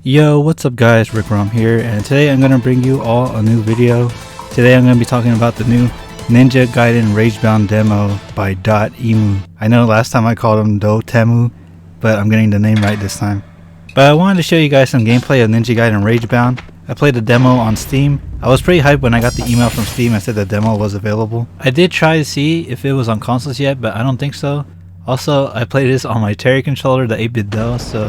Yo, what's up guys, RicRom here, and today I'm going to bring you all a new video. Today I'm going to be talking about the new Ninja Gaiden Ragebound demo by DOTEMU. I know last time I called him DOTEMU, but I'm getting the name right this time. But I wanted to show you guys some gameplay of Ninja Gaiden Ragebound. I played the demo on Steam. I was pretty hyped when I got the email from Steam and said the demo was available. I did try to see if it was on consoles yet, but I don't think so. Also, I played this on my Terry controller, the 8-bit Dell, so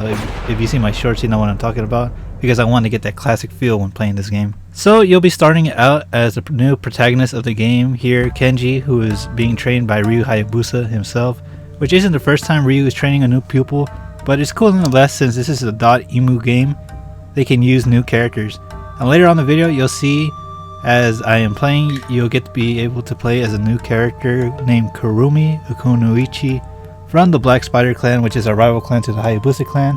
if you see my shorts, you know what I'm talking about, because I wanted to get that classic feel when playing this game. So you'll be starting out as the new protagonist of the game here, Kenji, who is being trained by Ryu Hayabusa himself, which isn't the first time Ryu is training a new pupil, but it's cool nonetheless since this is a DOTEMU game. They can use new characters. And later on in the video, you'll see as I am playing, you'll get to be able to play as a new character named Kurumi Okunoichi from the Black Spider clan, which is a rival clan to the Hayabusa clan.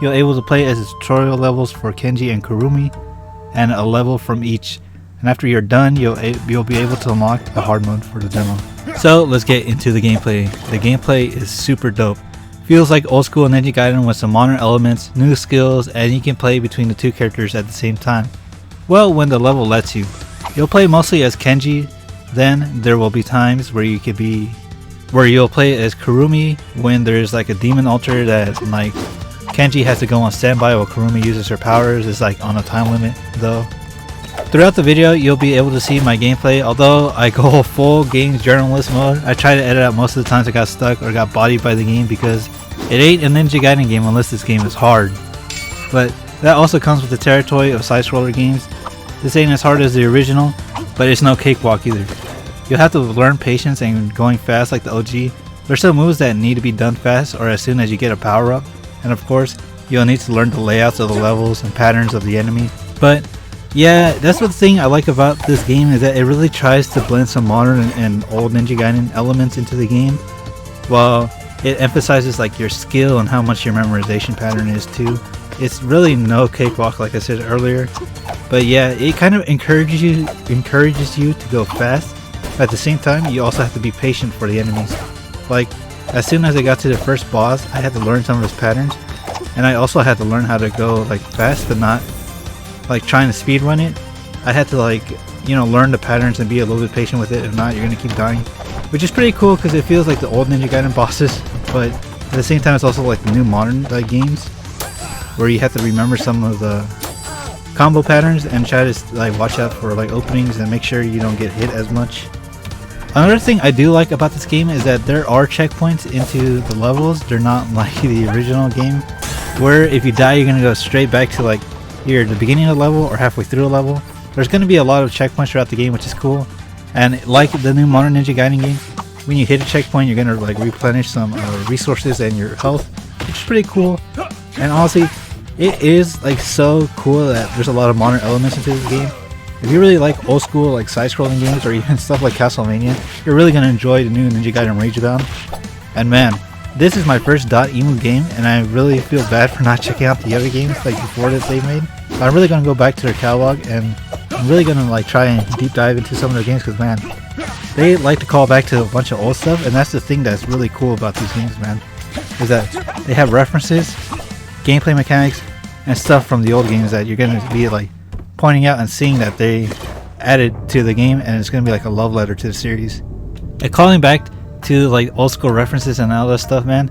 You'll be able to play as the tutorial levels for Kenji and Kurumi, and a level from each. And after you're done, you'll be able to unlock the hard mode for the demo. So let's get into the gameplay. The gameplay is super dope. Feels like old school Ninja Gaiden with some modern elements, new skills, and you can play between the two characters at the same time. Well, when the level lets you. You'll play mostly as Kenji, then there will be times where you'll play as Kurumi when there's like a demon altar that like Kenji has to go on standby while Kurumi uses her powers. It's like on a time limit though. Throughout the video you'll be able to see my gameplay. Although I go full games journalist mode, I try to edit out most of the times I got stuck or got bodied by the game because it ain't a Ninja Gaiden game unless this game is hard. But that also comes with the territory of side-scroller games. This ain't as hard as the original, but it's no cakewalk either. You'll have to learn patience and going fast like the OG. There's some moves that need to be done fast or as soon as you get a power up. And of course, you'll need to learn the layouts of the levels and patterns of the enemy. But yeah, that's the thing I like about this game, is that it really tries to blend some modern and old Ninja Gaiden elements into the game, while it emphasizes like your skill and how much your memorization pattern is too. It's really no cakewalk like I said earlier. But yeah, it kind of encourages you to go fast. At the same time, you also have to be patient for the enemies. Like, as soon as I got to the first boss, I had to learn some of his patterns, and I also had to learn how to go like fast, but not like trying to speedrun it. I had to like, you know, learn the patterns and be a little bit patient with it. If not, you're gonna keep dying, which is pretty cool because it feels like the old Ninja Gaiden bosses, but at the same time, it's also like the new modern games where you have to remember some of the combo patterns and try to like watch out for like openings and make sure you don't get hit as much. Another thing I do like about this game is that there are checkpoints into the levels. They're not like the original game, where if you die you're gonna go straight back to like either the beginning of the level or halfway through the level. There's gonna be a lot of checkpoints throughout the game, which is cool. And like the new modern Ninja Gaiden game, when you hit a checkpoint you're gonna like replenish some resources and your health, which is pretty cool. And honestly, it is like so cool that there's a lot of modern elements into this game. If you really like old school like side-scrolling games or even stuff like Castlevania, you're really going to enjoy the new Ninja Gaiden Ragebound. And man, this is my first DOTEMU game, and I really feel bad for not checking out the other games like before that they made. But I'm really going to go back to their catalog, and I'm really going to like try and deep dive into some of their games, because man, they like to call back to a bunch of old stuff, and that's the thing that's really cool about these games, man, is that they have references, gameplay mechanics, and stuff from the old games that you're going to be like pointing out and seeing that they added to the game, and it's going to be like a love letter to the series. And calling back to like old school references and all that stuff, man,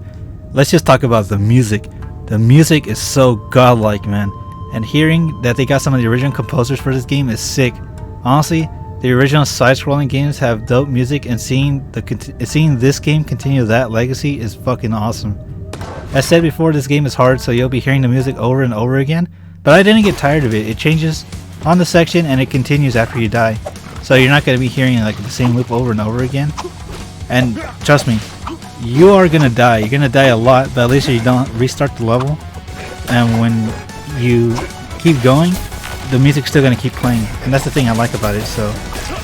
let's just talk about the music. The music is so godlike, man, and hearing that they got some of the original composers for this game is sick. Honestly, the original side-scrolling games have dope music, and seeing this game continue that legacy is fucking awesome. As said before, this game is hard, so you'll be hearing the music over and over again, but I didn't get tired of it. It changes on the section and it continues after you die, so you're not going to be hearing like the same loop over and over again. And trust me, you are going to die. You're going to die a lot, but at least you don't restart the level, and when you keep going, the music's still going to keep playing, and that's the thing I like about it. So,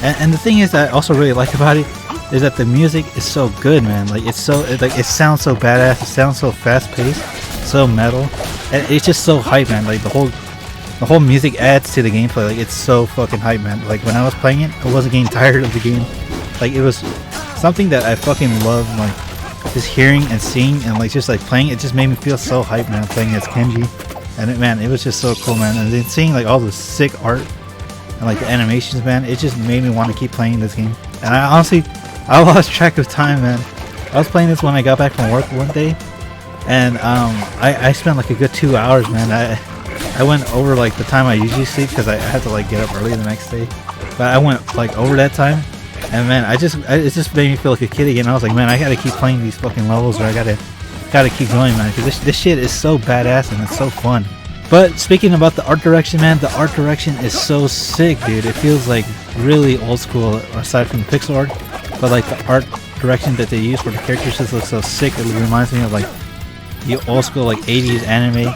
and the thing is that I also really like about it is that the music is so good, man. Like it sounds so badass. It sounds so fast-paced, so metal, and it's just so hype, man. Like the whole music adds to the gameplay. Like it's so fucking hype, man. Like when I was playing it, I wasn't getting tired of the game. Like it was something that I fucking love. Like just hearing and seeing and like just like playing, it just made me feel so hype, man. Playing as Kenji, And man, it was just so cool, man. And then seeing like all the sick art and like the animations, man, it just made me want to keep playing this game. And I honestly, I lost track of time, man. I was playing this when I got back from work one day, and I spent like a good 2 hours, man. I went over like the time I usually sleep because I had to like get up early the next day, but I went like over that time, and man, it just made me feel like a kid again. I was like, man, I gotta keep playing these fucking levels, or I gotta keep going, man, because this shit is so badass and it's so fun. But speaking about the art direction, man, the art direction is so sick, dude. It feels like really old school aside from the pixel art, but like the art direction that they use for the characters just looks so sick. It reminds me of like the old school like 80s anime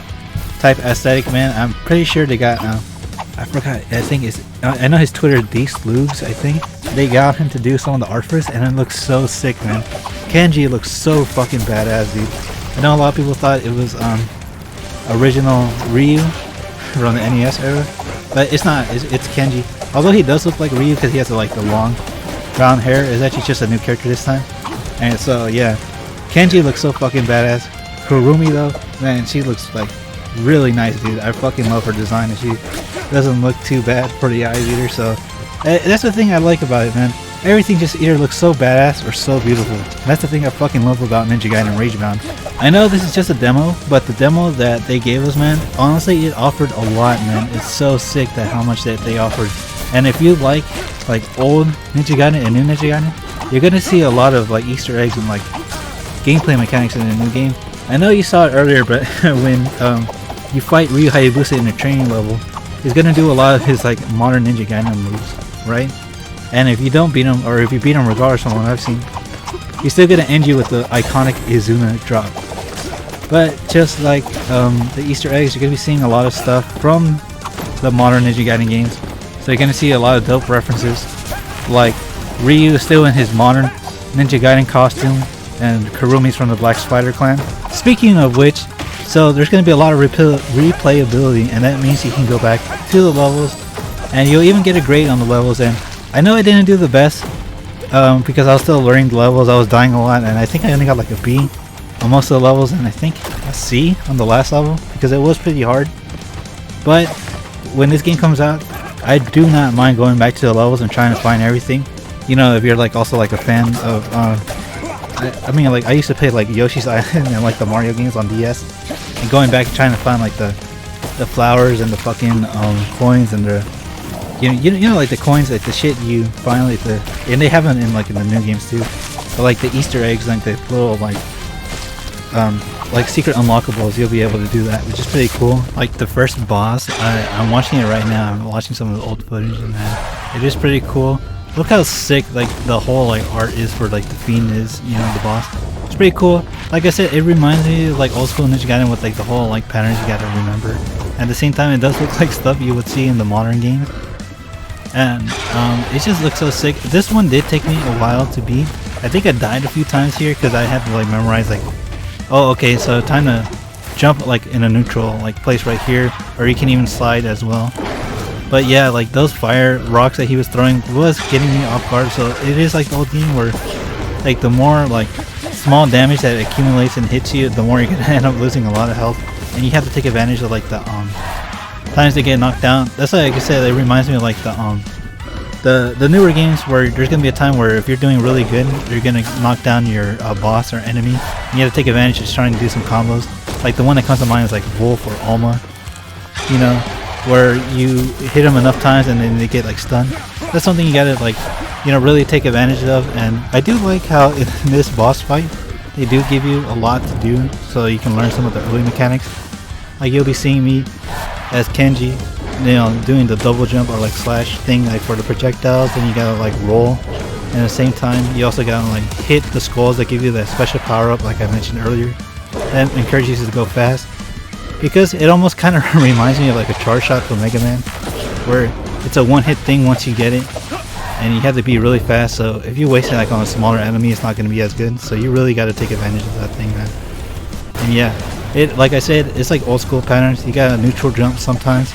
type aesthetic, man. I'm pretty sure they got I forgot, I think it's I know his Twitter, DSlugs, I think. They got him to do some of the art first, and it looks so sick, man. Kenji looks so fucking badass, dude. I know a lot of people thought it was original Ryu from the NES era, but it's not. It's Kenji. Although he does look like Ryu because he has like the long brown hair, it's actually just a new character this time. And so yeah, Kenji looks so fucking badass. Kurumi though, man, she looks like really nice, dude. I fucking love her design, and she doesn't look too bad for the eyes either. So that's the thing I like about it, man. Everything just either looks so badass or so beautiful. That's the thing I fucking love about Ninja Gaiden Ragebound. I know this is just a demo, but the demo that they gave us, man, honestly, it offered a lot, man. It's so sick that how much that they offered. And if you like old Ninja Gaiden and new Ninja Gaiden, you're gonna see a lot of like Easter eggs and like gameplay mechanics in the new game. I know you saw it earlier, but when you fight Ryu Hayabusa in the training level, he's gonna do a lot of his like modern Ninja Gaiden moves, right? And if you don't beat him, or if you beat him regardless from what I've seen, he's still gonna end you with the iconic Izuna drop. But just like the Easter eggs, you're gonna be seeing a lot of stuff from the modern Ninja Gaiden games. So you're gonna see a lot of dope references, like Ryu is still in his modern Ninja Gaiden costume, and Kurumi's from the Black Spider Clan. Speaking of which, so there's gonna be a lot of replayability, and that means you can go back to the levels, and you'll even get a grade on the levels. And I know I didn't do the best because I was still learning the levels. I was dying a lot, and I think I only got like a B on most of the levels, and I think a C on the last level because it was pretty hard. But when this game comes out, I do not mind going back to the levels and trying to find everything. You know, if you're like also like a fan of I mean, like I used to play like Yoshi's Island and like the Mario games on DS, and going back and trying to find like the flowers and the fucking coins and the you know like the coins, like the shit you find like and they have them in like in the new games too, but like the Easter eggs, like the little like secret unlockables, you'll be able to do that, which is pretty cool. Like the first boss, I'm watching it right now. I'm watching some of the old footage, and man, it is pretty cool. Look how sick like the whole like art is for like the Fiend is, you know, the boss. It's pretty cool. Like I said, it reminds me of like old school Ninja Gaiden with like the whole like patterns you gotta remember. At the same time, it does look like stuff you would see in the modern games. And it just looks so sick. This one did take me a while to beat. I think I died a few times here because I had to like memorize like, oh okay, so time to jump like in a neutral like place right here, or you can even slide as well. But yeah, like those fire rocks that he was throwing was getting me off guard. So it is like the old game where like the more like small damage that accumulates and hits you, the more you're gonna end up losing a lot of health, and you have to take advantage of like the times they get knocked down. That's like I said, it reminds me of like the newer games where there's gonna be a time where if you're doing really good, you're gonna knock down your boss or enemy. You have to take advantage of just trying to do some combos. Like the one that comes to mind is like Wolf or Alma, you know, where you hit them enough times and then they get like stunned. That's something you gotta like, you know, really take advantage of. And I do like how in this boss fight they do give you a lot to do, so you can learn some of the early mechanics. Like you'll be seeing me as Kenji, you know, doing the double jump or like slash thing like for the projectiles, and you gotta like roll, and at the same time you also gotta like hit the skulls that give you that special power up like I mentioned earlier. That encourages you to go fast, because it almost kind of reminds me of like a charge shot from Mega Man, where it's a one hit thing once you get it, and you have to be really fast. So if you waste it like on a smaller enemy, it's not going to be as good. So you really got to take advantage of that thing, man. And yeah, it, like I said, it's like old school patterns. You got a neutral jump sometimes,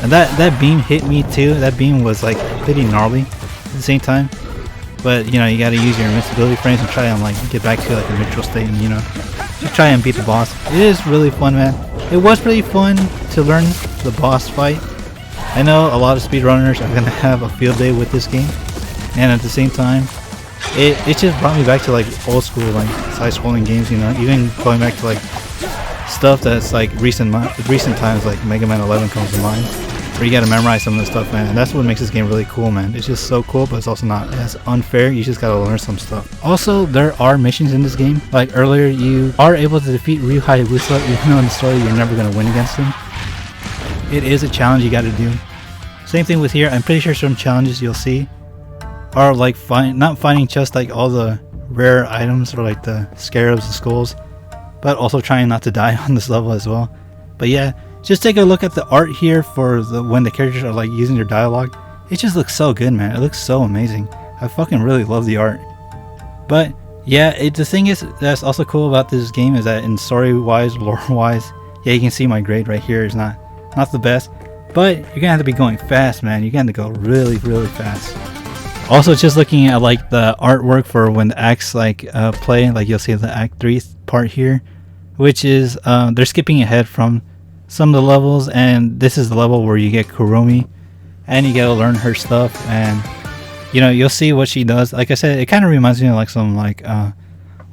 and that beam hit me too. That beam was like pretty gnarly at the same time. But you know, you got to use your invincibility frames and try and like get back to like a neutral state, and you know, just try and beat the boss. It is really fun, man. It was pretty fun to learn the boss fight. I know a lot of speedrunners are gonna have a field day with this game, and at the same time, it just brought me back to like old school like side-scrolling games, you know, even going back to like stuff that's like recent times, like Mega Man 11 comes to mind, where you gotta memorize some of the stuff, man, and that's what makes this game really cool, man. It's just so cool, but it's also not as unfair. You just gotta learn some stuff. Also, there are missions in this game. Like earlier, you are able to defeat Ryu Hayabusa, even though in the story you're never gonna win against him. It is a challenge you gotta do. Same thing with here. I'm pretty sure some challenges you'll see are like not finding just like all the rare items or like the scarabs and skulls, but also trying not to die on this level as well. But yeah, just take a look at the art here for when the characters are like using their dialogue. It just looks so good, man. It looks so amazing. I fucking really love the art. But yeah, the thing is that's also cool about this game is that in story wise, lore wise, yeah, you can see my grade right here is not the best, but you're gonna have to be going fast, man. You're gonna have to go really fast. Also, just looking at like the artwork for when the acts like play, like you'll see the Act 3 part here, which is they're skipping ahead from some of the levels, and this is the level where you get Kurumi, and you gotta learn her stuff, and you know you'll see what she does. Like I said, it kind of reminds me of like some like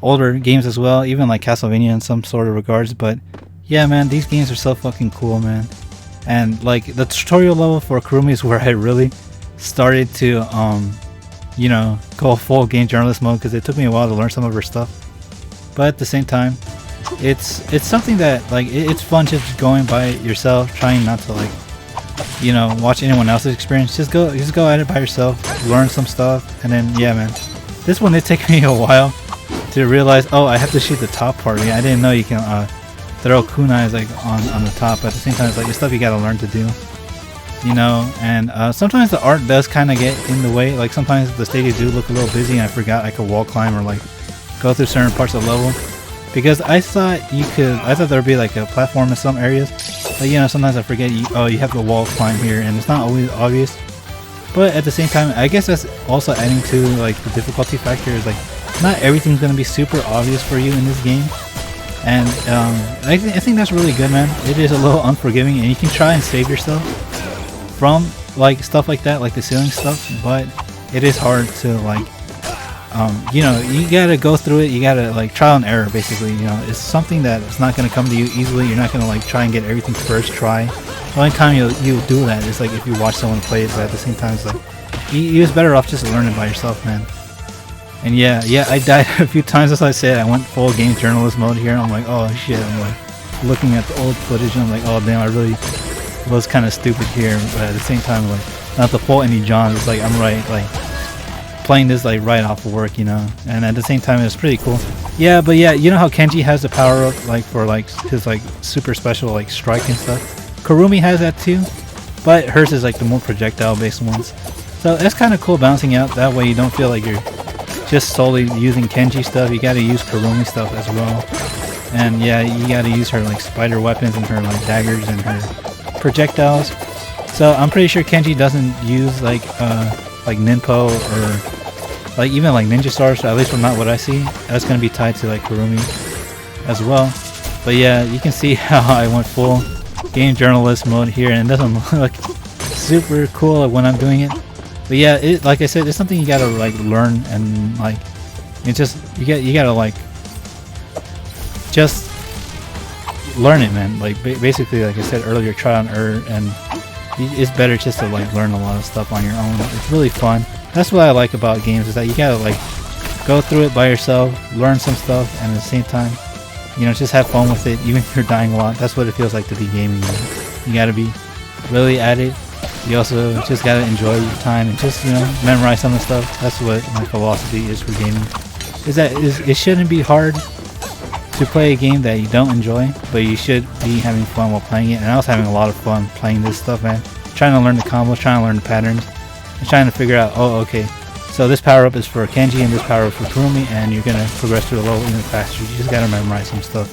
older games as well, even like Castlevania in some sort of regards. But yeah, man, these games are so fucking cool, man. And like the tutorial level for Kurumi is where I really started to you know, go full game journalist mode, because it took me a while to learn some of her stuff. But at the same time, it's something that like it's fun just going by it yourself, trying not to like, you know, watch anyone else's experience. Just go at it by yourself, learn some stuff, and then yeah, man. This one did take me a while to realize, oh, I have to shoot the top part. Yeah, I didn't know you can throw kunais like on the top, but at the same time it's like it's stuff you gotta learn to do, you know. And sometimes the art does kind of get in the way. Like sometimes the stages do look a little busy, and I forgot I could wall climb or like go through certain parts of the level, because I thought there would be like a platform in some areas, but you know, sometimes I forget you have to wall climb here, and it's not always obvious. But at the same time, I guess that's also adding to like the difficulty factor. Is like not everything's gonna be super obvious for you in this game. And I think that's really good, man. It is a little unforgiving, and you can try and save yourself from like stuff like that, like the ceiling stuff, but it is hard to like you know, you gotta go through it. You gotta like trial and error, basically. You know, it's something that it's not gonna come to you easily. You're not gonna like try and get everything first try. The only time you do that is like if you watch someone play it, but at the same time it's like you're just better off just learning by yourself, man. And yeah, I died a few times. As I said, I went full game journalist mode here. I'm like, oh shit. I'm like looking at the old footage, and I'm like, oh damn, I really was kind of stupid here. But at the same time, like, not to fault any John, it's like I'm right, like playing this like right off of work, you know. And at the same time, it's pretty cool. Yeah, but yeah, you know how Kenji has the power up like for like his like super special like strike and stuff. Kurumi has that too, but hers is like the more projectile based ones. So that's kind of cool, balancing out. That way you don't feel like you're just solely using Kenji stuff. You gotta use Kurumi stuff as well. And yeah, you gotta use her like spider weapons and her like daggers and her projectiles. So I'm pretty sure Kenji doesn't use like Ninpo or like even like ninja stars, so at least from not what I see. That's gonna be tied to like Kurumi as well. But yeah, you can see how I went full game journalist mode here, and it doesn't look super cool when I'm doing it. But yeah, it, like I said, it's something you gotta like learn, and like it's just you gotta like just learn it, man. Like basically, like I said earlier, trial and error, and it's better just to like learn a lot of stuff on your own. It's really fun. That's what I like about games, is that you gotta like go through it by yourself, learn some stuff, and at the same time, you know, just have fun with it, even if you're dying a lot. That's what it feels like to be gaming, man. You gotta be really at it. You also just gotta enjoy your time and just, you know, memorize some of the stuff. That's what my philosophy is for gaming. Is that it shouldn't be hard to play a game that you don't enjoy, but you should be having fun while playing it. And I was having a lot of fun playing this stuff, man. Trying to learn the combos, trying to learn the patterns, and trying to figure out, oh, okay, so this power up is for Kenji and this power up for Kurumi, and you're gonna progress through the level even faster. You just gotta memorize some stuff.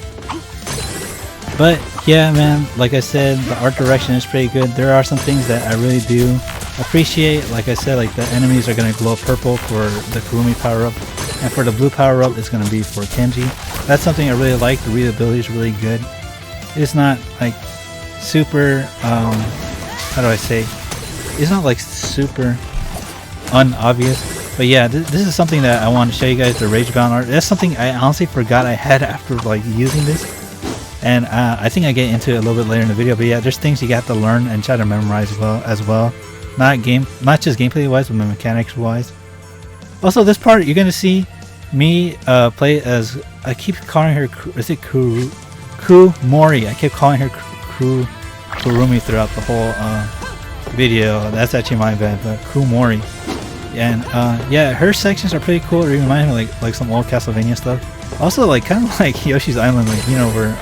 But yeah, man, like I said, the art direction is pretty good. There are some things that I really do appreciate. Like I said, like the enemies are gonna glow purple for the Kurumi power up. And for the blue power up, it's going to be for Kenji. That's something I really like. The readability is really good. It's not like super, how do I say? It's not like super unobvious. But yeah, this is something that I want to show you guys, the Ragebound art. That's something I honestly forgot I had after like using this. And I think I get into it a little bit later in the video. But yeah, there's things you got to learn and try to memorize as well. Not just gameplay wise, but mechanics wise. Also, this part you're gonna see me play as, I keep calling her, is it Kumori? I kept calling her Kurumi throughout the whole video. That's actually my bad, but Kumori. And yeah, her sections are pretty cool. It reminds me like some old Castlevania stuff. Also, like kind of like Yoshi's Island, like, you know, where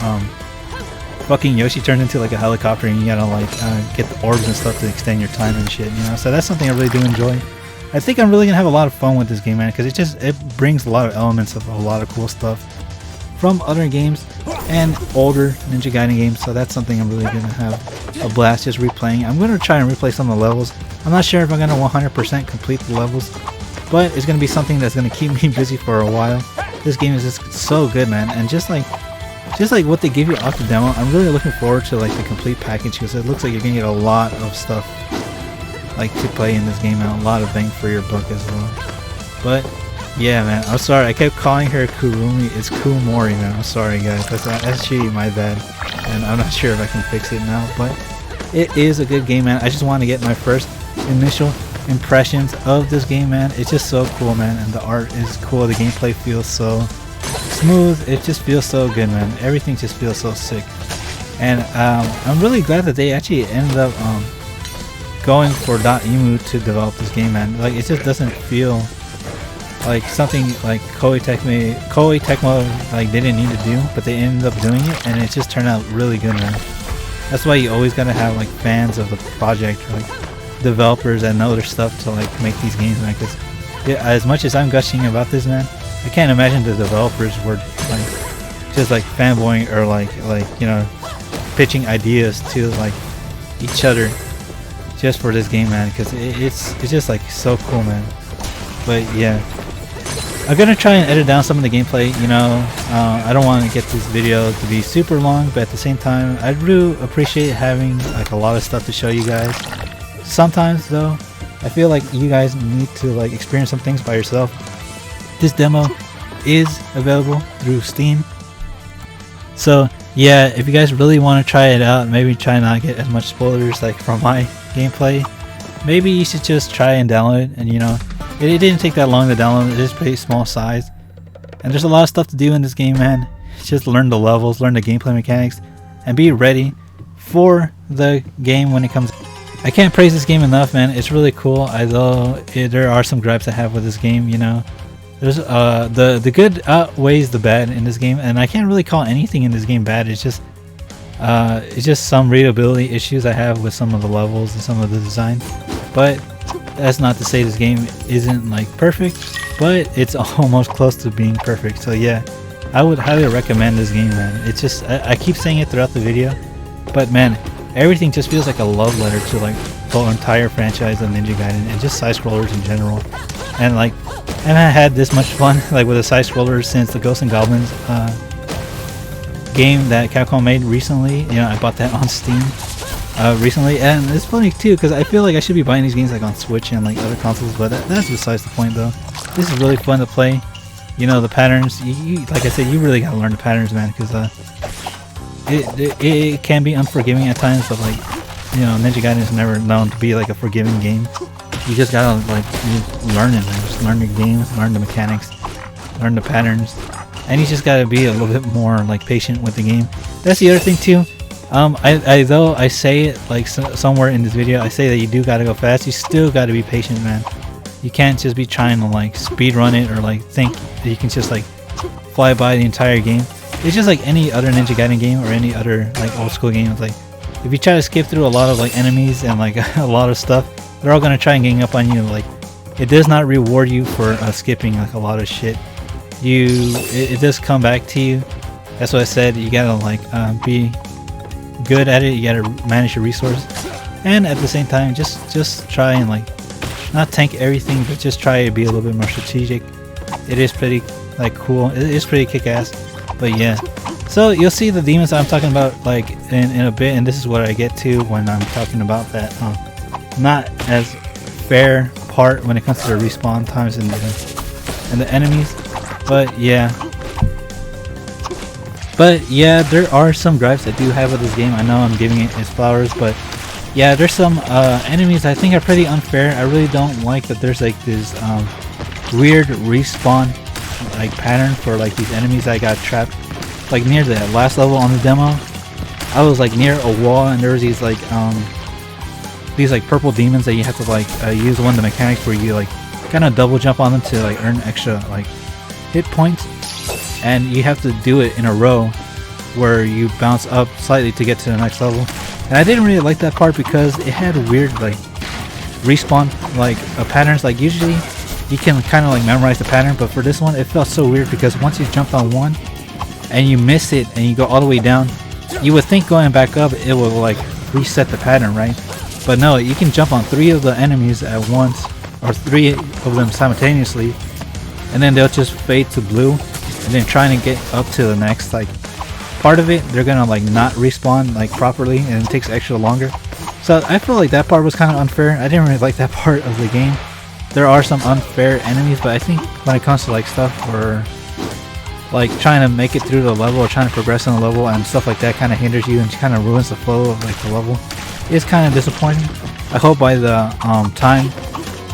fucking Yoshi turns into like a helicopter and you gotta like get the orbs and stuff to extend your time and shit, you know. So that's something I really do enjoy. I think I'm really gonna have a lot of fun with this game, man, because it brings a lot of elements of a lot of cool stuff from other games and older Ninja Gaiden games. So that's something I'm really gonna have a blast just replaying. I'm gonna try and replay some of the levels. I'm not sure if I'm gonna 100% complete the levels, but it's gonna be something that's gonna keep me busy for a while. This game is just so good, man, and just like what they give you off the demo, I'm really looking forward to like the complete package, because it looks like you're gonna get a lot of stuff like to play in this game, and a lot of bang for your buck as well. But yeah, man, I'm sorry, I kept calling her Kurumi. It's Kumori, man. I'm sorry, guys. That's actually my bad, and I'm not sure if I can fix it now. But it is a good game, man. I just want to get my first initial impressions of this game, man. It's just so cool, man, and the art is cool. The gameplay feels so smooth. It just feels so good, man. Everything just feels so sick, and I'm really glad that they actually ended up going for DOTEMU to develop this game, man. Like, it just doesn't feel like something like Koei Tecmo like they didn't need to do, but they ended up doing it, and it just turned out really good, man. That's why you always gotta have like fans of the project, or, like developers and other stuff to like make these games, man. Because yeah, as much as I'm gushing about this, man, I can't imagine the developers were like just like fanboying or like you know, pitching ideas to like each other just for this game, man. Because it's just like so cool, man. But yeah, I'm gonna try and edit down some of the gameplay, you know. I don't want to get this video to be super long, but at the same time, I do appreciate having like a lot of stuff to show you guys. Sometimes though, I feel like you guys need to like experience some things by yourself. This demo is available through Steam, so yeah, if you guys really want to try it out, maybe try not to get as much spoilers like from my gameplay, maybe you should just try and download it. And you know, it didn't take that long to download. It is pretty small size, and there's a lot of stuff to do in this game, man. Just learn the levels, learn the gameplay mechanics, and be ready for the game when it comes. I can't praise this game enough, man. It's really cool, although there are some gripes I have with this game, you know. There's the good outweighs the bad in this game, and I can't really call anything in this game bad. It's just some readability issues I have with some of the levels and some of the design. But that's not to say this game isn't like perfect, but it's almost close to being perfect. So yeah, I would highly recommend this game, man. It's just, I keep saying it throughout the video, but man, everything just feels like a love letter to like the entire franchise of Ninja Gaiden and just side scrollers in general. And like, I haven't had this much fun like with a side scroller since the Ghosts and Goblins game that Capcom made recently. You know, I bought that on Steam recently, and it's funny too because I feel like I should be buying these games like on Switch and like other consoles, but that's besides the point though. This is really fun to play. You know, the patterns, you like I said, you really gotta learn the patterns, man, because it can be unforgiving at times, but like, you know, Ninja Gaiden is never known to be like a forgiving game. You just gotta like learn it, man. Just learn the games, learn the mechanics, learn the patterns, and you just gotta be a little bit more like patient with the game. That's the other thing too. Though I say it like somewhere in this video, I say that you do gotta go fast. You still gotta be patient, man. You can't just be trying to like speed run it or like think that you can just like fly by the entire game. It's just like any other Ninja Gaiden game or any other like old school game. It's like if you try to skip through a lot of like enemies and like a lot of stuff, they're all gonna try and gang up on you. Like, it does not reward you for skipping like a lot of shit. It does come back to you. That's what I said. You gotta like be good at it. You gotta manage your resources, and at the same time, just try and like not tank everything, but just try to be a little bit more strategic. it is pretty like cool. It is pretty kick-ass. But yeah, so you'll see the demons I'm talking about like in a bit, and this is what I get to when I'm talking about that not as fair part when it comes to the respawn times and the enemies. But yeah, there are some gripes I do have with this game. I know I'm giving it its flowers, but yeah, there's some enemies I think are pretty unfair. I really don't like that there's like this weird respawn like pattern for like these enemies that got trapped. Like near the last level on the demo, I was like near a wall and there was these like purple demons that you have to like use one of the mechanics where you like kind of double jump on them to like earn extra like hit points, and you have to do it in a row where you bounce up slightly to get to the next level. And I didn't really like that part because it had weird like respawn like patterns. Like usually you can kind of like memorize the pattern, but for this one it felt so weird because once you jumped on one and you miss it and you go all the way down, you would think going back up it will like reset the pattern, right? But no, you can jump on 3 of the enemies at once, or 3 of them simultaneously, and then they'll just fade to blue, and then trying to get up to the next like part of it, they're gonna like not respawn like properly, and it takes extra longer. So I feel like that part was kind of unfair. I didn't really like that part of the game. There are some unfair enemies, but I think when it comes to like stuff or like trying to make it through the level or trying to progress in the level and stuff like that kind of hinders you and kind of ruins the flow of like the level, it's kind of disappointing. I hope by the time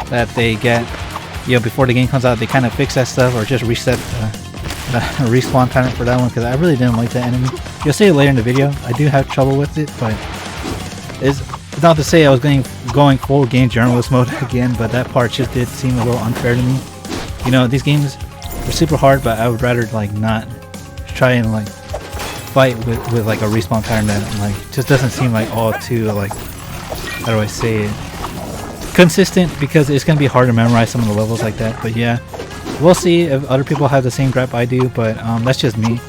that they get, you know, before the game comes out, they kind of fix that stuff or just reset the respawn pattern for that one, because I really didn't like that enemy. You'll see it later in the video. I do have trouble with it, but it's not to say I was going full game journalist mode again, but that part just did seem a little unfair to me. You know, these games are super hard, but I would rather like not try and like fight with like a respawn pattern that like just doesn't seem like all too like, how do I say it, consistent, because it's gonna be hard to memorize some of the levels like that. But yeah, we'll see if other people have the same gripe I do, but that's just me.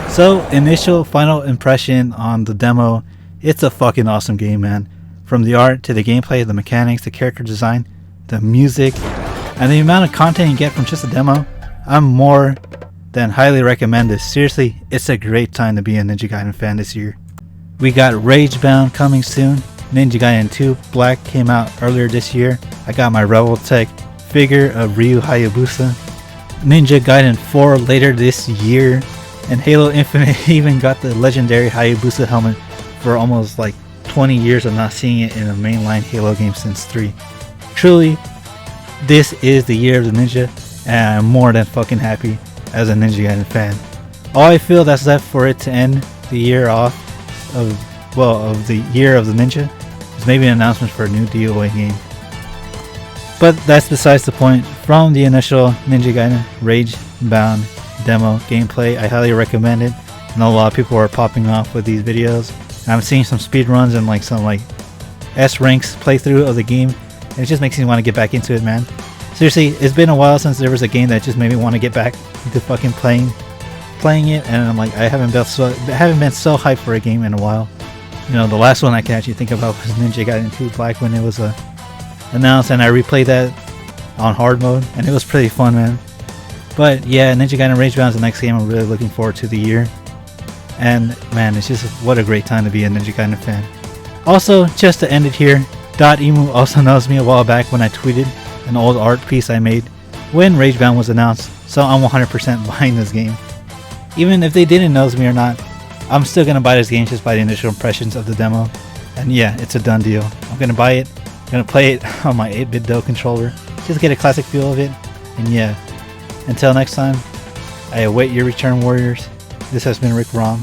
So initial final impression on the demo, it's a fucking awesome game, man. From the art to the gameplay, the mechanics, the character design, the music, and the amount of content you get from just a demo, I'm more than highly recommend this. Seriously, it's a great time to be a Ninja Gaiden fan this year. We got Ragebound coming soon. Ninja Gaiden 2 Black came out earlier this year. I got my Rebel Tech figure of Ryu Hayabusa. Ninja Gaiden 4 later this year. And Halo Infinite even got the legendary Hayabusa helmet for almost like 20 years of not seeing it in a mainline Halo game since 3. Truly, this is the year of the Ninja, and I'm more than fucking happy as a Ninja Gaiden fan. All I feel that's left for it to end the year off of the year of the Ninja is maybe an announcement for a new DOA game. But that's besides the point. From the initial Ninja Gaiden Ragebound demo gameplay, I highly recommend it. I know a lot of people are popping off with these videos. I'm seeing some speedruns and like some like S ranks playthrough of the game. And it just makes me want to get back into it, man. Seriously, it's been a while since there was a game that just made me want to get back into fucking playing it, and I'm like, I haven't been so hyped for a game in a while. You know, the last one I can actually think about was Ninja Gaiden 2 Black when it was announced, and I replayed that on hard mode, and it was pretty fun, man. But yeah, Ninja Gaiden Ragebound is the next game I'm really looking forward to the year. And man, it's just what a great time to be a Ninja Gaiden fan. Also, just to end it here, DOTEMU also knows me a while back when I tweeted an old art piece I made when Ragebound was announced, so I'm 100% buying this game. Even if they didn't know me or not, I'm still gonna buy this game just by the initial impressions of the demo. And yeah, it's a done deal. I'm gonna buy it, I'm gonna play it on my 8-bit DO controller, just get a classic feel of it. And yeah, until next time, I await your return, warriors. This has been RicRom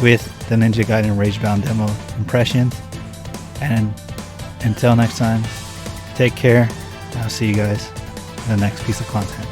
with the Ninja Gaiden Ragebound demo impressions. And until next time, take care. I'll see you guys in the next piece of content.